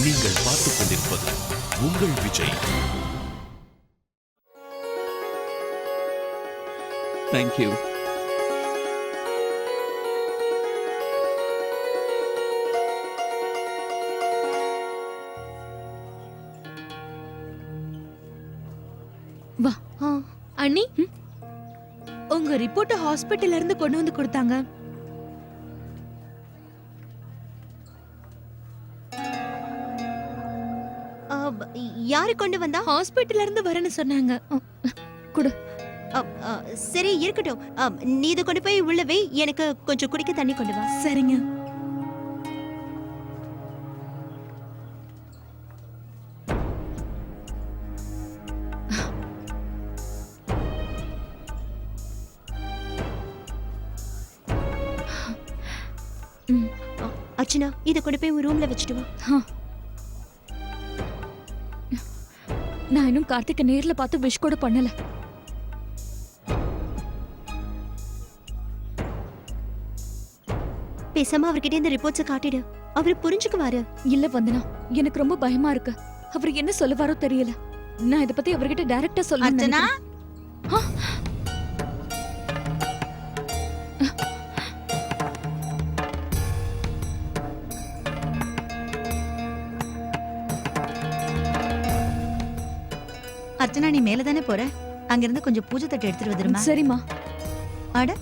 நீங்கள் பார்த்துக் கொண்டிருப்பது உங்கள் விஜய். தேங்க்யூ. வா. அண்ணி, உங்க ரிப்போர்ட் ஹாஸ்பிட்டல்ல இருந்து கொண்டு வந்து கொடுத்தாங்க. யாரு கொண்டு வந்தா? ஹாஸ்பிட்டல்ல இருந்து வரேன்னு சொன்னாங்க. குடு. சரி இருக்கட்டும். நீ இதை கொண்டு போய் உள்ள வை. எனக்கு கொஞ்சம் குடிக்க தண்ணி கொண்டு வா. சரிங்க. அர்ச்சனா, இதை கொண்டு போய் உன் ரூம்ல வச்சுட்டு வா. நான் இன்னும் கார்த்திகை நேர்ல பார்த்து விஷ் கூட பண்ணல. பேசாம அவர்கிட்ட இந்த ரிப்போர்ட்ஸை காட்டிடு. அவரு புரிஞ்சுக்குவாரு. இல்ல வந்தனா, எனக்கு ரொம்ப பயமா இருக்கு. அவர் என்ன சொல்லுவாரோ தெரியல. நான் இத பத்தி அவர்கிட்ட டைரக்டா சொல்லணும். அர்ச்சனா, நீ மேல தானே போற? அங்கிருந்து கொஞ்சம் பூஜை தட்டு எடுத்துட்டு வந்துருமா? சரிம்மா. அட,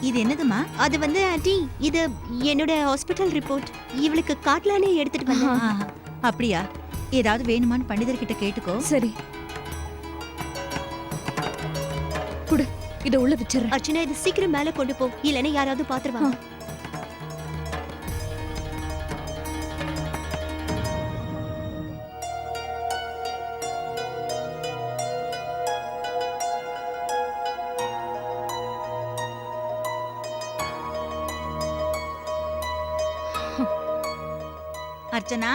இது என்னதுமா? அது வந்து ஆண்டி, இது என்னோட ஹாஸ்பிட்டல் ரிப்போர்ட். இவளுக்கு காட்டலானே எடுத்துட்டு வந்தேன். அப்படியா? ஏதாவது வேணுமான்னு பண்டிதர்கிட்ட கேட்டுக்கோ. சரி, குடு. இத உள்ள வச்சிரேன். அர்ச்சனா, இது சீக்கிரம் மேல கொண்டு போ, இல்லைன்னா யாராவது பாத்துருவாங்க. அர்ச்சனா,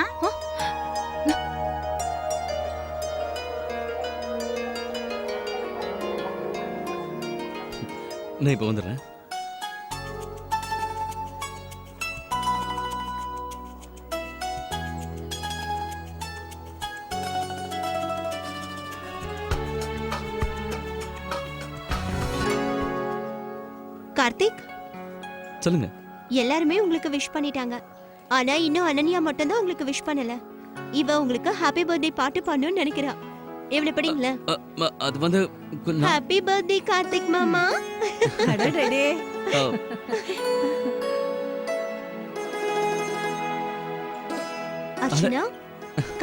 நான் இப்ப வந்துடுறேன். கார்த்திக், சொல்லுங்க. எல்லாருமே உங்களுக்கு விஷ் பண்ணிட்டாங்க. ஆனா இன்னும் அனன்யா மட்டும் தான் உங்களுக்கு விஷ் பண்ணல. இவ உங்களுக்கு ஹாப்பி பர்த்டே பாட்டு பாடணும்னு நினைக்கிறா. எவ்வளவு படிங்களா? அது வந்து ஹாப்பி பர்த்டே கார்த்திக் மாமா. அடடே. அர்ச்சனா,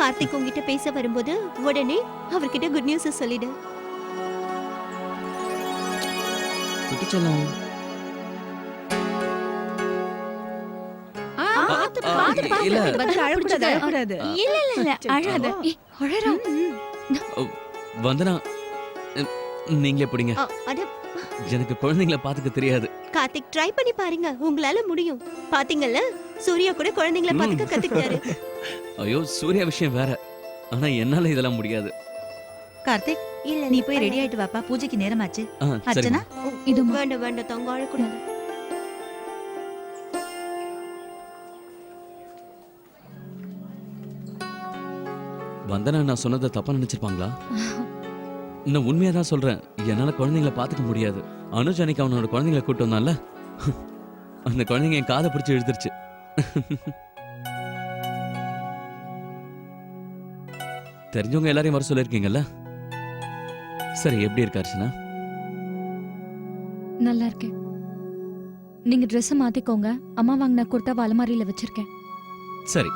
கார்த்திக் உங்ககிட்ட பேச வரும்போது உடனே அவர்கிட்ட குட் நியூஸ் சொல்லிடு. குட்டி செல்லம். இல்ல வந்தனா, நீங்களே பிடிங்க. எனக்கு குழந்தைங்களை பாத்துக்க தெரியாது. கார்த்திக், ட்ரை பண்ணி பாருங்க, உங்களால முடியும். பாத்தீங்கல்ல, சூர்யா கூட குழந்தைங்களை பாத்துக்க கத்துக்கிட்டாரு. ஐயோ, சூர்யா விஷயம் வேற. ஆனா என்னால இதெல்லாம் முடியாது. கார்த்திக், இல்ல நீ போய் ரெடி ஆயிட்டு வாப்பா, பூஜைக்கு நேரமாச்சு. சரி. அர்ச்சனா, இது வேண்டாம் வேண்டாம், தங்க அழக்கூடாது. வந்தனா, நான் சொன்னதை தப்பா நினைச்சிருப்பாங்களா? நான் உண்மையா தான் சொல்றேன். என்னால குழந்தைங்களை பாத்துக்க முடியாது. அனுஜ் அன்னைக்கு அவனோட குழந்தைங்களை கூட்டு வந்தான்ல, அந்த குழந்தைங்க என் காதை பிடிச்சி எழுதிருச்சு. தெரிஞ்சவங்க எல்லாரையும் வர சொல்லிருக்கீங்கல்ல. சரி, எப்படி இருக்கா அர்ச்சனா? நல்லா இருக்கேன். நீங்க Dress மாத்திக்கோங்க. அம்மா வாங்கின குர்தாவை அலமாரியில வச்சிருக்கேன். சரி.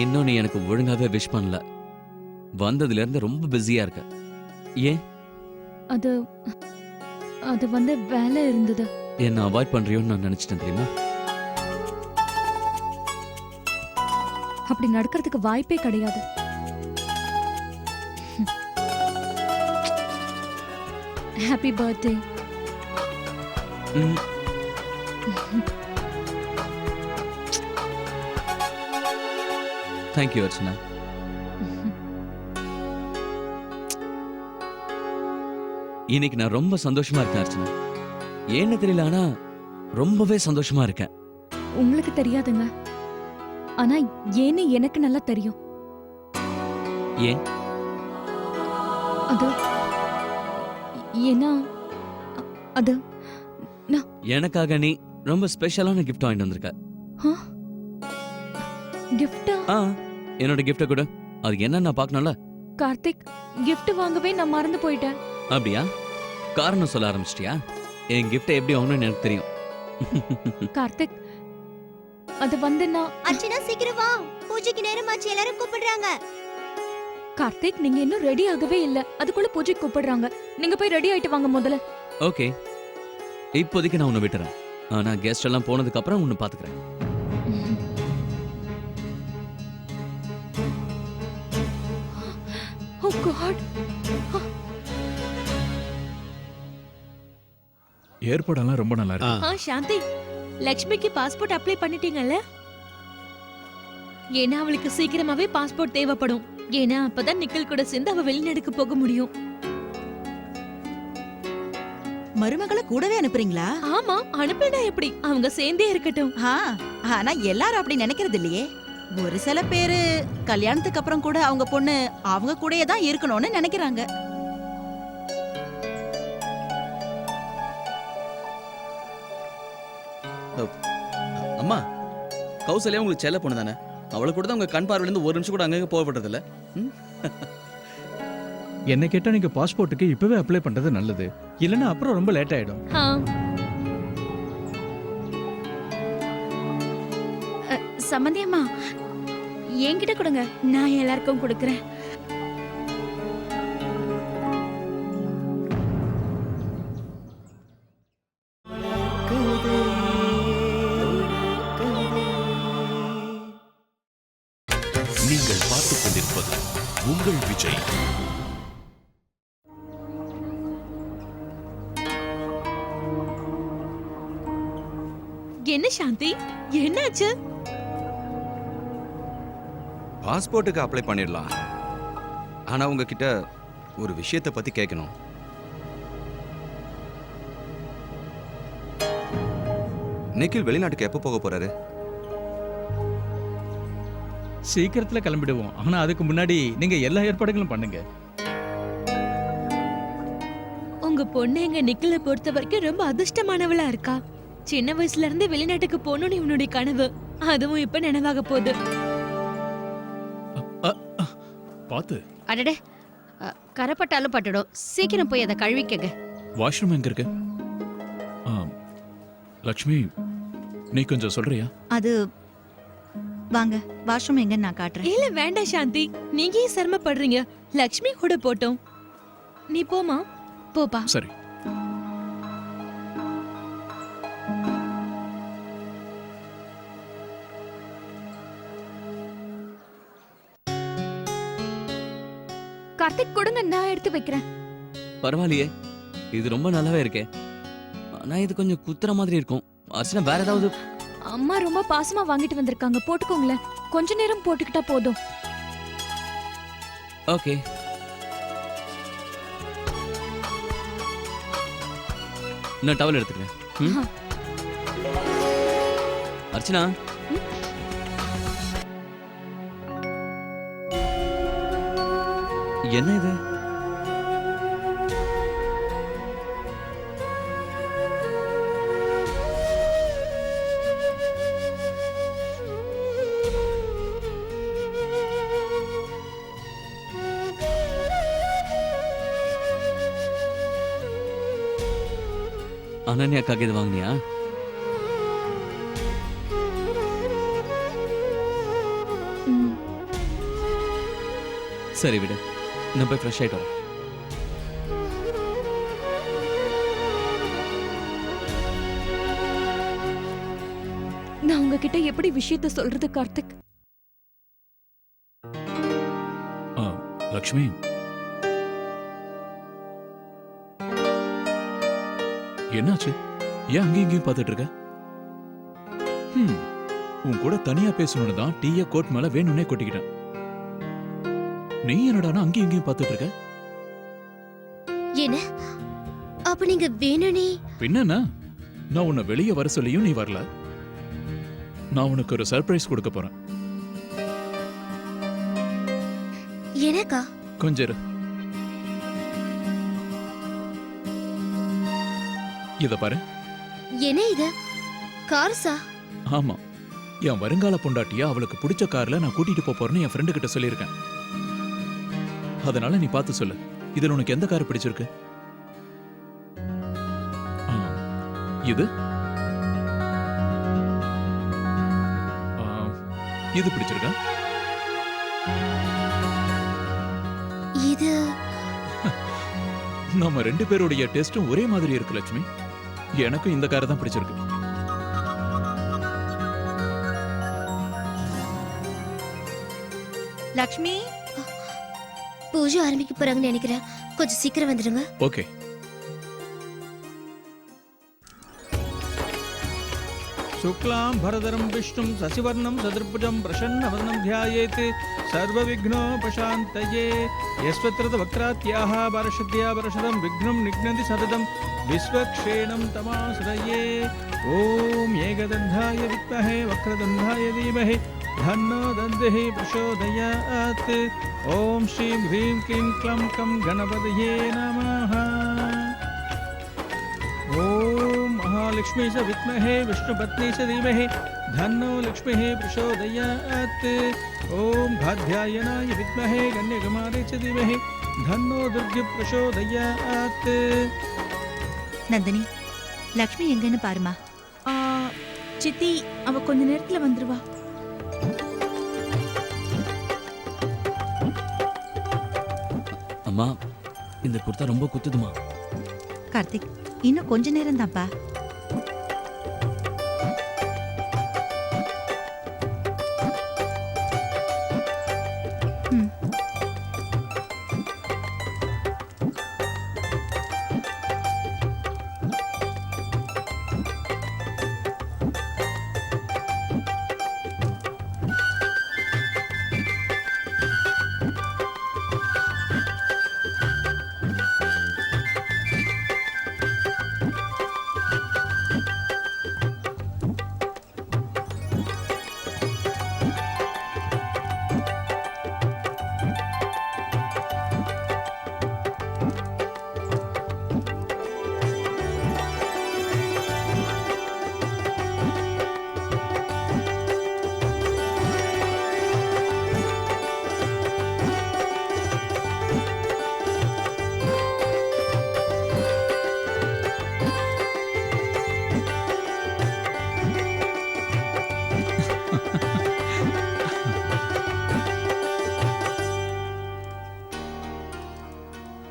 இன்னும் நீ எனக்கு ஒழுங்காவே விஷ் பண்ணல. வந்ததுல இருந்து ரொம்ப பிஸியா இருக்க. ஏன்? அது அது வந்து வேலை இருந்தது. என்ன அவாய்ட் பண்றியோன்னு நான் நினைச்சிட்டேன் தெரியுமா? அப்படி நடக்கிறதுக்கு வாய்ப்பே கிடையாது. Happy birthday. தேங்க்யூ அர்ச்சனா. இன்னைக்கு நான் ரொம்ப சந்தோஷமா இருக்கேன் அர்ச்சனா. ஏன்னு தெரியல, ஆனா ரொம்பவே சந்தோஷமா இருக்கேன். உங்களுக்கு தெரியாதுங்க, ஆனா ஏன்னு எனக்கு நல்லா தெரியும். ஏன்? அது ஏன்னா அது எனக்காக நீ ரொம்ப ஸ்பெஷலான கிஃப்ட் வாங்கிட்டு வந்திருக்க. கிஃப்டா? ஆ, என்னோட கிஃப்ட கூட. அது என்னன்னு நான் பார்க்கணும்ல. கார்த்திக், gift வாங்கவே நான் மறந்து போயிட்டேன். அப்படியா? காரணம் சொல்ல ஆரம்பிச்சிட்டியா? என் கிஃப்ட எப்படி வாங்கணும்னு எனக்கு தெரியும். கார்த்திக், அது வந்து நான் அர்ச்சனா சீக்கிரம் வா, பூஜைக்கு நேரமாச்சு, எல்லாரும் கூப்பிடுறாங்க. கார்த்திக், நீங்க இன்னும் ரெடி ஆகவே இல்ல, அதுக்குள்ள பூஜைக்கு கூப்பிடுறாங்க. நீங்க போய் ரெடி ஆயிட்டு வாங்க முதல்ல. ஓகே, இப்போதைக்கு நான் உன்னை விட்டுறேன். ஆனா கெஸ்ட் எல்லாம் போனதுக்கு அப்புறம் உன்னை பாத்துக்கிறேன். ஓ காட். ஏற்பாடெல்லாம் ரொம்ப நல்லா இருக்கு. சாந்தி, லக்ஷ்மிக்கு பாஸ்போர்ட் அப்ளை பண்ணிட்டீங்கல்ல? ஏன்னா அவளுக்கு சீக்கிரமாவே பாஸ்போர்ட் தேவைப்படும். ஏன்னா அப்பதான் நிக்கல் கூட சேர்ந்து அவ வெளிநாடுக்கு போக முடியும். மருமகளை கூடவே அனுப்புறீங்களா? ஆமா, அனுப்பினா எப்படி? அவங்க சேர்ந்தே இருக்கட்டும். ஆனா எல்லாரும் அப்படி நினைக்கிறது இல்லையே. ஒரு சில பேரு கல்யாணத்துக்கு அப்புறம் கூட அவங்க பொண்ணு அவங்க கூடயே தான் இருக்கணும்னு நினைக்கிறாங்க. அம்மா, கௌசல்யா உங்களுக்கு செல்ல பொண்ணு தானே? அவளை கூட தான் உங்க கண் பார்வையிலேருந்து ஒரு நிமிஷம் கூட அங்கங்க போகப்பட்டது இல்ல. என்ன கேட்டா நீங்க பாஸ்போர்ட்டுக்கு இப்பவே அப்ளை பண்றது நல்லது. இல்லைன்னா அப்புறம் ரொம்ப லேட் ஆயிடும். சம்மந்தியம்மா, என்கிட்ட கொடுங்க, நான் எல்லாருக்கும் கொடுக்கறேன். நீங்கள் பார்த்துக் கொண்டிருப்பது உங்கள் விஜய். என்ன சாந்தி, என்னாச்சு? பாஸ்போர்ட்டுக்கு அப்ளை பண்ணிடலாம். ஆனா உங்ககிட்ட ஒரு விஷயத்தை பத்தி கேட்கணும். நிக்கில் வெளிநாட்டுக்கு எப்போ போக போறாரு? சீக்கிரத்துல கிளம்பிடுவோம். ஆனா அதுக்கு முன்னாடி நீங்க எல்லா ஏற்பாடுகளும் பண்ணுங்க. உங்க பொண்ணு எங்க நிக்கல பொறுத்த வரைக்கும் ரொம்ப அதிர்ஷ்டமானவளா இருக்கா. சின்ன வயசுல இருந்து வெளிநாட்டுக்கு போகணும்னு இவனுடைய கனவு, அதுவும் இப்ப நினைவாக போகுது. பாத்து. அடடே, கரப்பட்டாலும் பட்டுடும். சீக்கிரம் போய் அதை கழுவிக்கங்க. வாஷ்ரூம் எங்க இருக்கு? லக்ஷ்மி, நீ கொஞ்சம் சொல்றியா? அது வாங்க, வாஷ்ரூம் எங்கன்னு நான் காட்டுறேன். இல்ல வேண்டாம் சாந்தி, நீங்க ஏன் சிரமப்படுறீங்க? லக்ஷ்மி கூட போட்டோம். நீ போமா, போப்பா. சரி. கார்த்திக் கொடுங்க, நான் எடுத்து வைக்கிறேன். பரவாயில்லையே, இது ரொம்ப நல்லாவே இருக்கே. ஆனா இது கொஞ்சம் குத்துற மாதிரி இருக்கும். அர்ச்சனா, வேற ஏதாவது? அம்மா ரொம்ப பாசமா வாங்கிட்டு வந்திருக்காங்க, போட்டுக்கோங்களேன். கொஞ்ச நேரம் போட்டுக்கிட்டா போதும். ஓகே. நான் டவல் எடுத்துக்கிறேன். ம்? அர்ச்சனா, என்ன இது? அனன்யாக்காக இது வாங்கினியா? சரி விடு, நான் போய் ஃப்ரெஷ் ஆயிட்டு வரேன். நான் உங்ககிட்ட எப்படி விஷயத்த சொல்றது கார்த்திக்? லக்ஷ்மி, என்னாச்சு? ஏன் அங்கேயும் இங்கேயும் பார்த்துட்டு இருக்க? உன் கூட தனியா பேசணும்னு தான் டீய கோட் மேல வேணும்னே கொட்டிக்கிட்டேன். நீ என்னடானா அங்கேயும் இங்கேயும் பார்த்துட்டு இருக்க? என்ன அப்ப நீங்க வேணுனே பின்னண்ணா நான் உன்னை வெளியே வர சொல்லியும் நீ வரல. நான் உனக்கு ஒரு சர்ப்ரைஸ் கொடுக்க போறேன். எனக்கா? கொஞ்சம் இரு. இத பாரு. என்ன இது? கார்ஸா? ஆமா, என் வருங்கால பொண்டாட்டிய அவளுக்கு பிடிச்ச கார்ல நான் கூட்டிட்டு போறேன்னு என் ஃப்ரெண்டு கிட்ட சொல்லியிருக்கேன். அதனால நீ பார்த்து சொல்லு, இதுல உனக்கு எந்த கார் பிடிச்சிருக்கு? ஆ, இது இது பிடிச்சிருக்கா? இது நம்ம ரெண்டு பேருடைய டெஸ்டும் ஒரே மாதிரி இருக்கு லட்சுமி. எனக்கும் இந்த காரை தான் பிடிச்சிருக்கு. லக்ஷ்மி, பூஜை ஆரம்பிக்க போறாங்கன்னு நினைக்கிறேன். கொஞ்சம் சீக்கிரம் வந்துடுங்க. ஓகே. शुक्लां भरधरं विष्णुं शशिवर्णं सदृभुजं प्रसन्नवदनं ध्यायेत् सर्वविघ्नोपशान्तये यस्वत्रतवक्त्रात्याः पारशद्या परशदं विघ्नं निघ्नति सततं विश्वक्षेणं तमाश्रये ॐ एकदन्धाय विद्महे वक्रतुण्डाय धीमहि तन्नो दन्तिः प्रचोदयात् ॐ श्रीं ह्रीं क्लीं क्लं कं गणपतये नमः ओम महालक्ष्मी च विद्महे विष्णुपत्नी च धीमहि धन्नो लक्ष्मीः प्रचोदयात् ओम कात्यायनाय विद्महे कन्याकुमारी च धीमहि धन्नो दुर्गे प्रचोदयात्. நந்தினி, லக்ஷ்மி எங்கன்னு பாருமா. சித்தி, அவ கொஞ்ச நேரத்துல வந்துருவா. அம்மா, இந்த குர்தா ரொம்ப குத்துதுமா. கார்த்திக், இன்னும் கொஞ்ச நேரம் தான்ப்பா.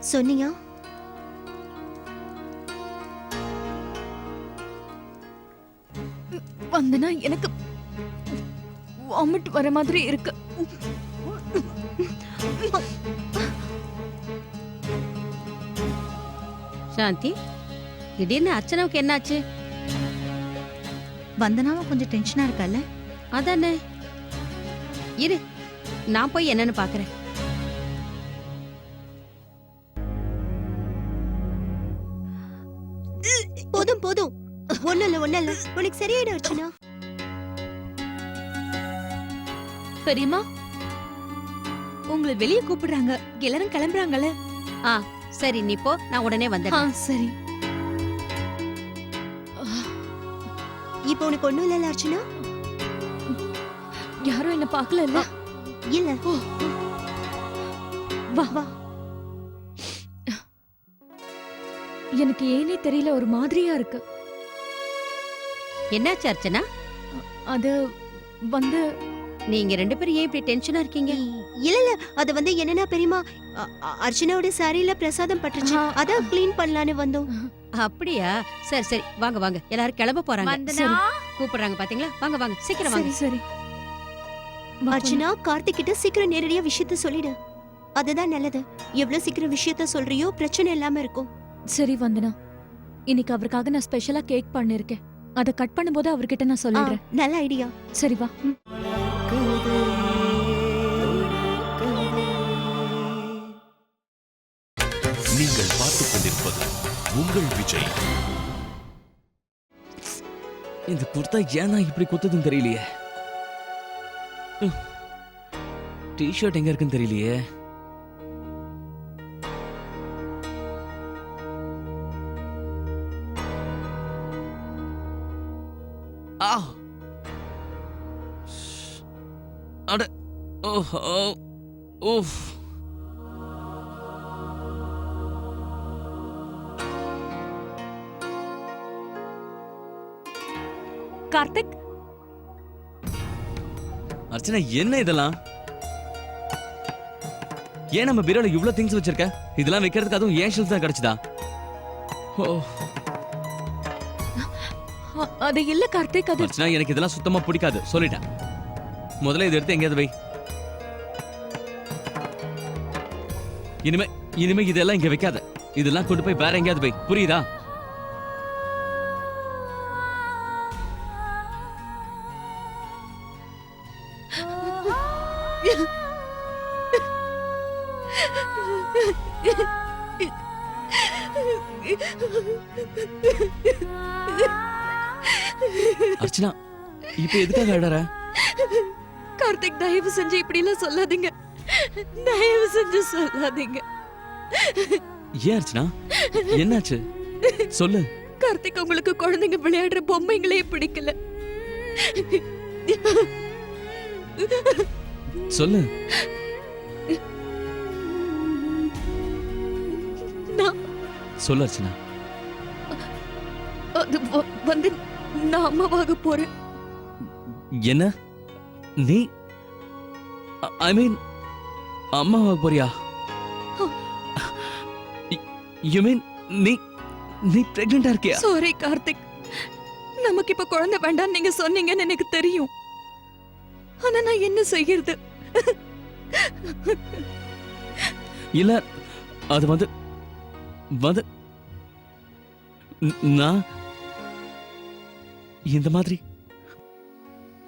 சொன்னியா? வந்தனா எனக்கு வாமிட் வர மாதிரி இருக்கு. சாந்தி, திடீர்னு அர்ச்சனாவுக்கு என்னாச்சு? வந்தனாவும் கொஞ்சம் டென்ஷனா இருக்கால? அதானே. இரு, நான் போய் என்னன்னு பாக்குறேன். போதும் போதும், ஒண்ணு இல்ல உனக்கு சரியாயிடும் அர்ச்சனா. பெரியம்மா, உங்களை வெளியே கூப்பிடுறாங்க. எல்லாரும் கிளம்புறாங்கல்ல? சரி, நீ போ, நான் உடனே வந்துடுறேன். சரி. இப்போ உனக்கு ஒண்ணும் இல்ல அர்ச்சனா? யாரும் என்ன பார்க்கல இல்ல? இல்ல. வா வா. எனக்கு ஏனே தெரியல, ஒரு மாதிரியா இருக்கு. என்னாச்சு அர்ச்சனா? அது வந்து நீங்க ரெண்டு பேரும் ஏன் இப்படி டென்ஷனா இருக்கீங்க? இல்ல அது வந்து என்னன்னா பெரியமா, அர்ச்சனாவோட சாரியில பிரசாதம் பட்டுச்சு, அதான் க்ளீன் பண்ணலான்னு வந்தோம். அப்படியா? சரி சரி, வாங்க வாங்க, எல்லாரும் கிளம்ப போறாங்க. கூப்பிடுறாங்க பாத்தீங்களா? வாங்க வாங்க, சீக்கிரம் வாங்க. சரி. அர்ச்சனா, கார்த்திக் கிட்ட சீக்கிரம் நேரடியா விஷயத்த சொல்லிடு. அதுதான் நல்லது. எவ்வளவு சீக்கிரம் விஷயத்த சொல்றியோ பிரச்சனை இல்லாம இருக்கும். சரி வந்தனா, இன்னைக்கு அவருக்காக நான் ஸ்பெஷலா கேக் பண்ணிருக்கேன். அதை கட் பண்ணும்போது அவர்கிட்ட நான் சொல்லிடுறேன். நல்ல ஐடியா. சரி வா. நீங்கள் பார்த்துக் கொண்டிருப்பது உங்கள் விஜய். இந்த குர்தா ஏன்னா இப்படி குத்துதுன்னு தெரியலையே. டிஷர்ட் எங்க இருக்குன்னு தெரியலையே. ஆ அட ஓஹோ ஓஃப். கார்த்திக், அர்ச்சனா என்ன இதெல்லாம்? ஏன் நம்ம பீரோல இவ்ளோ திங்ஸ் வச்சிருக்க? இதெல்லாம் வைக்கிறதுக்கு அதுவும் ஏன் ஷெல்ஃப் தான் கிடைச்சதா? ஓ அது இல்ல கார்த்திக், அது அர்ச்சனா எனக்கு இதெல்லாம் சுத்தமா பிடிக்காது சொல்லிட்டேன். முதல்ல இதை எடுத்து எங்கேயாவது வை. இனிமே இதெல்லாம் இங்க வைக்காத. இதெல்லாம் கொண்டு போய் வேற எங்கேயாவது வை, புரியுதா? அர்ச்சனா இப்ப எதுக்காக அழற? கார்த்திக் தயவு செஞ்சு இப்படி எல்லாம் சொல்லாதீங்க, தயவு செஞ்சு சொல்லாதீங்க. ஏன் அர்ச்சனா என்னாச்சு சொல்லு. கார்த்திக், உங்களுக்கு குழந்தைங்க விளையாடுற பொம்மைங்களே பிடிக்கல. சொல்லு. சொல்லு அர்ச்சனா. அது வந்து நான் அம்மாவாக போறேன். என்ன நீ ஐ மீன் அம்மாவாக போறியா? யூ மீன் நீ நீ பிரெக்னெண்டா இருக்கியா? சாரி கார்த்திக், நமக்கு இப்ப குழந்தை வேண்டாம் நீங்க சொன்னீங்கன்னு எனக்கு தெரியும். ஆனா நான் என்ன செய்யறது? இல்ல அது வந்து வந்து நான் இந்த மாதிரி.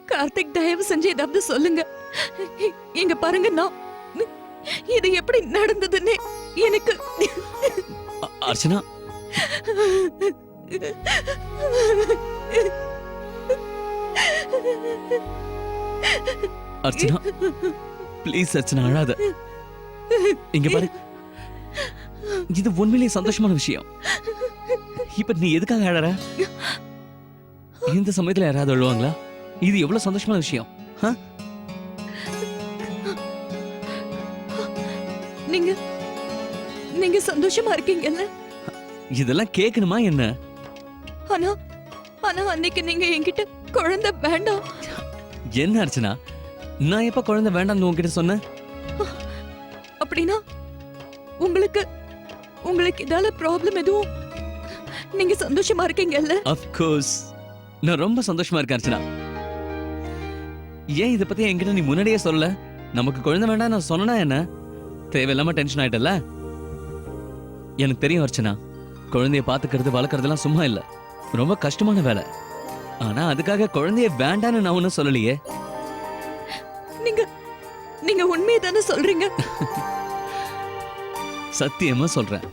கார்த்திக் தயவு செஞ்சு ஏதாவது சொல்லுங்க. இங்க பாருங்க, நான் இது எப்படி நடந்ததுன்னு எனக்கு. அர்ச்சனா அர்ச்சனா ப்ளீஸ் அர்ச்சனா அழாத. இங்க பாரு, இது உண்மையிலேயே சந்தோஷமான விஷயம். இப்ப நீ எதுக்காக அழற? இந்த சமயத்துல யாராவது அழுவாங்களா? இது எவ்வளவு சந்தோஷமான விஷயம். நீங்க நீங்க சந்தோஷமா இருக்கீங்கல்ல? இதெல்லாம் கேட்கணுமா என்ன? ஆனா ஆனா அன்னைக்கு நீங்க என்கிட்ட குழந்தை வேண்டாம். என்ன அர்ச்சனா, நான் எப்ப குழந்தை வேண்டாம்னு உன்கிட்ட சொன்னேன்? அப்படின்னா உங்களுக்கு உங்களுக்கு இதால ப்ராப்ளம் எதுவும்? நீங்க சந்தோஷமா இருக்கீங்கல்ல? Of course நான் ரொம்ப சந்தோஷமா இருக்கேன் அர்ச்சனா. ஏன் இத பத்தி என்கிட்ட நீ முன்னாடியே சொல்லல? நமக்கு குழந்தை வேண்டாம் நான் சொன்னா என்ன? தேவையில்லாம டென்ஷன் ஆயிட்டல. எனக்கு தெரியும் அர்ச்சனா, குழந்தைய பாத்துக்கிறது வளர்க்கறதெல்லாம் சும்மா இல்ல, ரொம்ப கஷ்டமான வேலை. ஆனா அதுக்காக குழந்தைய வேண்டான்னு நான் ஒன்னும் சொல்லலையே. நீங்க நீங்க உண்மையை தானே சொல்றீங்க? சத்தியமா சொல்றேன்.